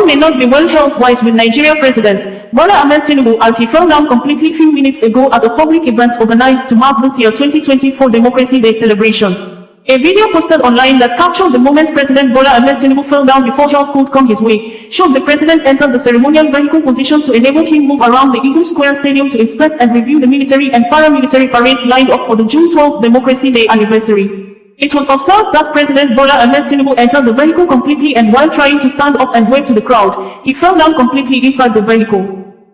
may not be well health-wise with Nigeria President Bola Ahmed Tinubu as he fell down completely few minutes ago at a public event organized to mark this year 2024 Democracy Day celebration. A video posted online that captured the moment President Bola Ahmed Tinubu fell down before help could come his way showed the president enter the ceremonial vehicle position to enable him move around the Eagle Square Stadium to inspect and review the military and paramilitary parades lined up for the June 12th Democracy Day anniversary. It was observed that President Bola Ahmed Tinubu entered the vehicle completely and while trying to stand up and wave to the crowd, he fell down completely inside the vehicle.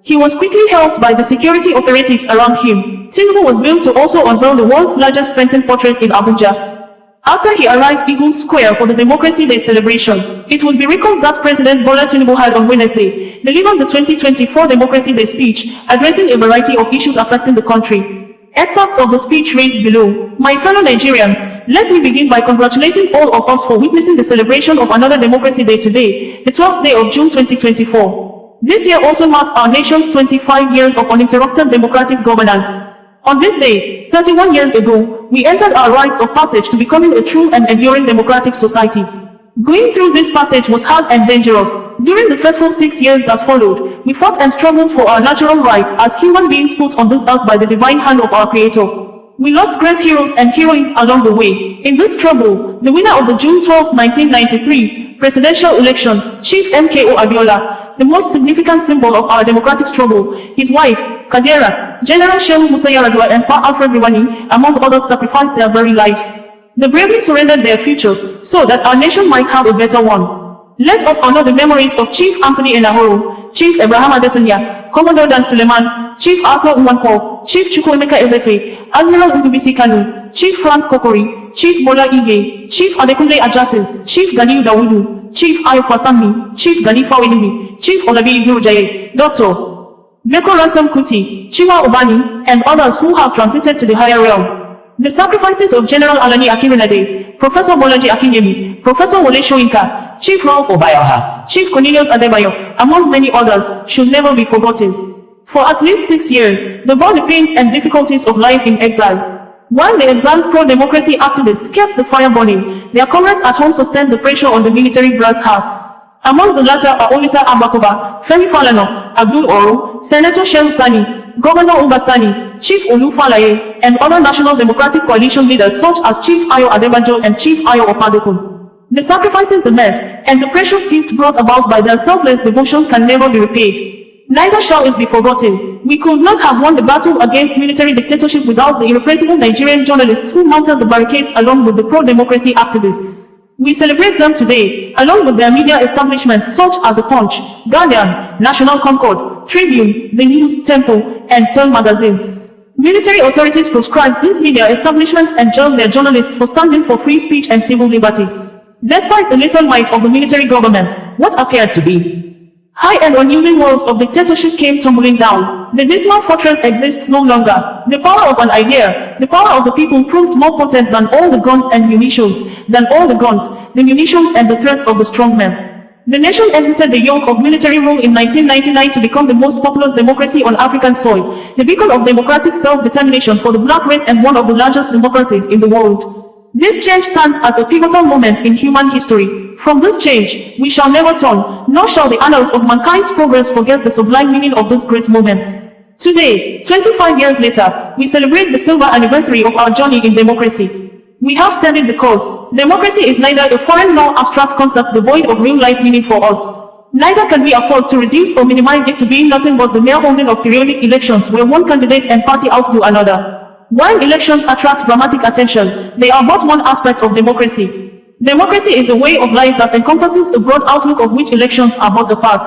He was quickly helped by the security operatives around him. Tinubu was billed to also unveil the world's largest painted portrait in Abuja. After he arrived Eagle Square for the Democracy Day celebration, it would be recalled that President Bola Tinubu had on Wednesday delivered the 2024 Democracy Day speech, addressing a variety of issues affecting the country. Excerpts of the speech reads below. My fellow Nigerians, let me begin by congratulating all of us for witnessing the celebration of another Democracy Day today, the 12th day of June 2024. This year also marks our nation's 25 years of uninterrupted democratic governance. On this day, 31 years ago, we entered our rites of passage to becoming a true and enduring democratic society. Going through this passage was hard and dangerous. During the fateful 6 years that followed, we fought and struggled for our natural rights as human beings put on this earth by the divine hand of our Creator. We lost great heroes and heroines along the way. In this struggle, the winner of the June 12, 1993 presidential election, Chief MKO Abiola, the most significant symbol of our democratic struggle, his wife, Kadirat, General Shehu Musa Yar'Adua and Pa Alfred Riwani, among others, sacrificed their very lives. They bravely surrendered their futures so that our nation might have a better one. Let us honor the memories of Chief Anthony Enahoro, Chief Abraham Adesanya, Commodore Dan Suleiman, Chief Arthur Nwankwo, Chief Chukwuemeka Ezefe, Admiral Ndubisi Kanu, Chief Frank Kokori, Chief Bola Ige, Chief Adekunle Ajasin, Chief Ganiu Dawudu, Chief Ayo Fasami, Chief Ganifa Welimi, Chief Olabi Igirujaye, Dr. Beko Ransom Kuti, Chiwa Obani, and others who have transited to the higher realm. The sacrifices of General Alani Akinrinade, Professor Bolaji Akinyemi, Professor Wole Soyinka, Chief Ralph Obayoha, Chief Cornelius Adebayo, among many others, should never be forgotten. For at least 6 years, they bore the pains and difficulties of life in exile. While the exiled pro-democracy activists kept the fire burning, their comrades at home sustained the pressure on the military brass hearts. Among the latter are Olisa Abakoba, Femi Falana, Abdul Oro, Senator Shehu Sani, Governor Ubasani, Chief Olufalaye, and other National Democratic Coalition leaders such as Chief Ayo Adebanjo and Chief Ayo Opadokun. The sacrifices they made, and the precious gift brought about by their selfless devotion can never be repaid. Neither shall it be forgotten. We could not have won the battle against military dictatorship without the irrepressible Nigerian journalists who mounted the barricades along with the pro-democracy activists. We celebrate them today, along with their media establishments such as The Punch, Guardian, National Concord, Tribune, The News, Tempo, and Turn magazines. Military authorities proscribed these media establishments and jailed their journalists for standing for free speech and civil liberties. Despite the little might of the military government, what appeared to be high and unyielding walls of dictatorship came tumbling down. The dismal fortress exists no longer. The power of an idea, the power of the people proved more potent than all the guns and munitions, the munitions and the threats of the strongmen. The nation exited the yoke of military rule in 1999 to become the most populous democracy on African soil, the beacon of democratic self-determination for the black race and one of the largest democracies in the world. This change stands as a pivotal moment in human history. From this change, we shall never turn, nor shall the annals of mankind's progress forget the sublime meaning of this great moment. Today, 25 years later, we celebrate the silver anniversary of our journey in democracy. We have studied the course. Democracy is neither a foreign nor abstract concept devoid of real-life meaning for us. Neither can we afford to reduce or minimize it to being nothing but the mere holding of periodic elections where one candidate and party outdo another. While elections attract dramatic attention, they are but one aspect of democracy. Democracy is a way of life that encompasses a broad outlook of which elections are but a part.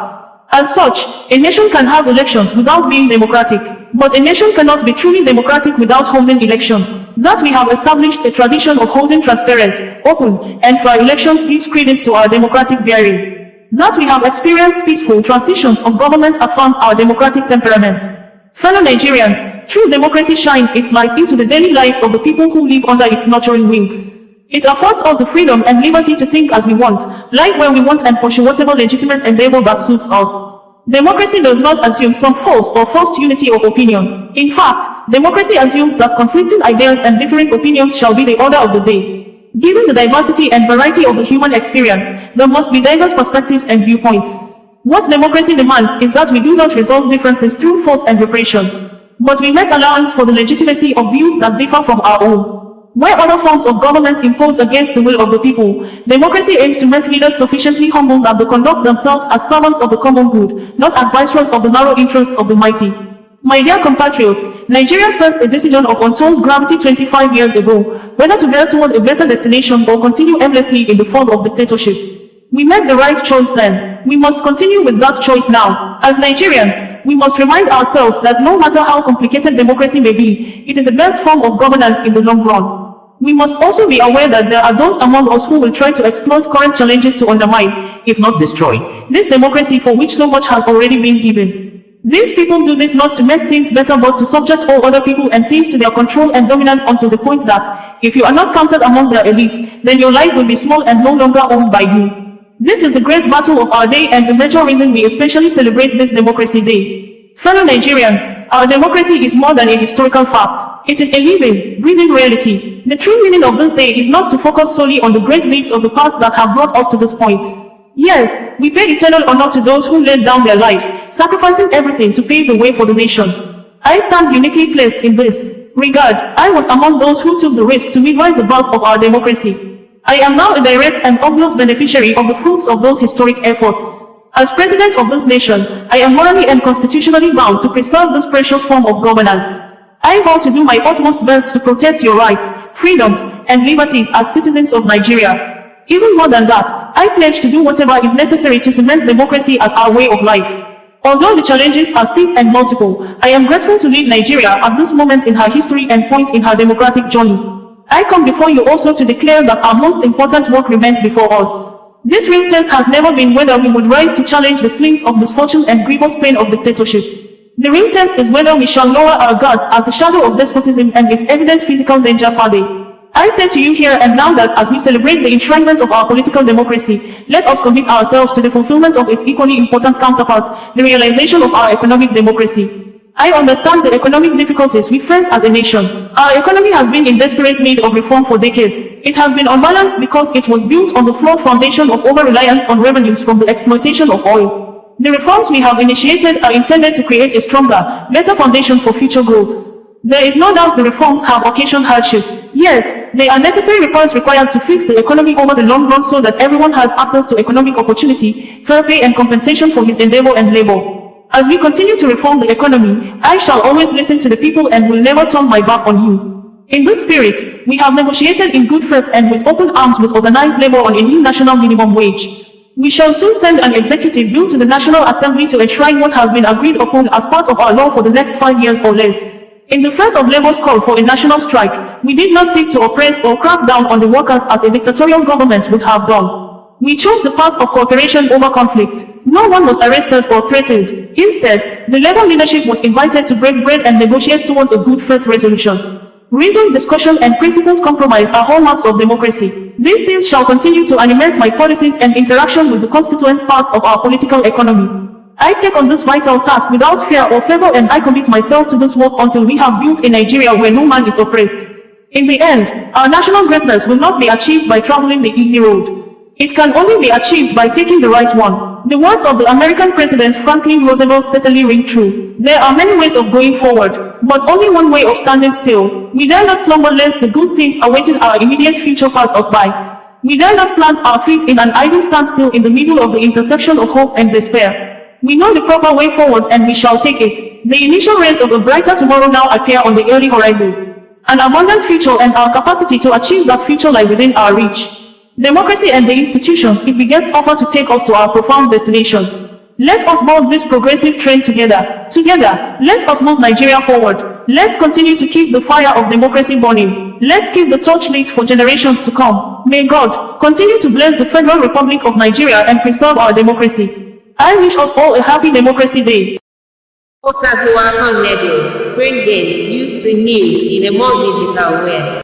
As such, a nation can have elections without being democratic, but a nation cannot be truly democratic without holding elections. That we have established a tradition of holding transparent, open, and fair elections gives credence to our democratic bearing. That we have experienced peaceful transitions of government affirms our democratic temperament. Fellow Nigerians, true democracy shines its light into the daily lives of the people who live under its nurturing wings. It affords us the freedom and liberty to think as we want, live where we want, and pursue whatever legitimate endeavor that suits us. Democracy does not assume some false or forced unity of opinion. In fact, democracy assumes that conflicting ideas and differing opinions shall be the order of the day. Given the diversity and variety of the human experience, there must be diverse perspectives and viewpoints. What democracy demands is that we do not resolve differences through force and repression, but we make allowance for the legitimacy of views that differ from our own. Where other forms of government impose against the will of the people, democracy aims to make leaders sufficiently humble that they conduct themselves as servants of the common good, not as viceroys of the narrow interests of the mighty. My dear compatriots, Nigeria faced a decision of untold gravity 25 years ago, whether to veer toward a better destination or continue aimlessly in the fog of dictatorship. We made the right choice then. We must continue with that choice now. As Nigerians, we must remind ourselves that no matter how complicated democracy may be, it is the best form of governance in the long run. We must also be aware that there are those among us who will try to exploit current challenges to undermine, if not destroy, this democracy for which so much has already been given. These people do this not to make things better but to subject all other people and things to their control and dominance until the point that, if you are not counted among their elite, then your life will be small and no longer owned by you. This is the great battle of our day and the major reason we especially celebrate this Democracy Day. Fellow Nigerians, our democracy is more than a historical fact. It is a living, breathing reality. The true meaning of this day is not to focus solely on the great deeds of the past that have brought us to this point. Yes, we pay eternal honor to those who laid down their lives, sacrificing everything to pave the way for the nation. I stand uniquely placed in this regard. I was among those who took the risk to midwife the birth of our democracy. I am now a direct and obvious beneficiary of the fruits of those historic efforts. As president of this nation, I am morally and constitutionally bound to preserve this precious form of governance. I vow to do my utmost best to protect your rights, freedoms, and liberties as citizens of Nigeria. Even more than that, I pledge to do whatever is necessary to cement democracy as our way of life. Although the challenges are steep and multiple, I am grateful to lead Nigeria at this moment in her history and point in her democratic journey. I come before you also to declare that our most important work remains before us. This real test has never been whether we would rise to challenge the slings of misfortune and grievous pain of dictatorship. The real test is whether we shall lower our guards as the shadow of despotism and its evident physical danger fade. I say to you here and now that as we celebrate the enshrinement of our political democracy, let us commit ourselves to the fulfillment of its equally important counterpart, the realization of our economic democracy. I understand the economic difficulties we face as a nation. Our economy has been in desperate need of reform for decades. It has been unbalanced because it was built on the flawed foundation of over-reliance on revenues from the exploitation of oil. The reforms we have initiated are intended to create a stronger, better foundation for future growth. There is no doubt the reforms have occasioned hardship, yet, they are necessary reforms required to fix the economy over the long run so that everyone has access to economic opportunity, fair pay and compensation for his endeavor and labor. As we continue to reform the economy, I shall always listen to the people and will never turn my back on you. In this spirit, we have negotiated in good faith and with open arms with organized labor on a new national minimum wage. We shall soon send an executive bill to the National Assembly to enshrine what has been agreed upon as part of our law for the next 5 years or less. In the face of labor's call for a national strike, we did not seek to oppress or crack down on the workers as a dictatorial government would have done. We chose the path of cooperation over conflict. No one was arrested or threatened. Instead, the labor leadership was invited to break bread and negotiate toward a good faith resolution. Reasoned discussion and principled compromise are hallmarks of democracy. These themes shall continue to animate my policies and interaction with the constituent parts of our political economy. I take on this vital task without fear or favor and I commit myself to this work until we have built a Nigeria where no man is oppressed. In the end, our national greatness will not be achieved by traveling the easy road. It can only be achieved by taking the right one. The words of the American President Franklin Roosevelt certainly ring true. There are many ways of going forward, but only one way of standing still. We dare not slumber lest the good things awaiting our immediate future pass us by. We dare not plant our feet in an idle standstill in the middle of the intersection of hope and despair. We know the proper way forward and we shall take it. The initial rays of a brighter tomorrow now appear on the early horizon. An abundant future and our capacity to achieve that future lie within our reach. Democracy and the institutions it begets offer to take us to our profound destination. Let us board this progressive train together. Together, let us move Nigeria forward. Let's continue to keep the fire of democracy burning. Let's keep the torch lit for generations to come. May God continue to bless the Federal Republic of Nigeria and preserve our democracy. I wish us all a happy Democracy Day. OsazuwaAkonedo, bringing you the news in a more digital way.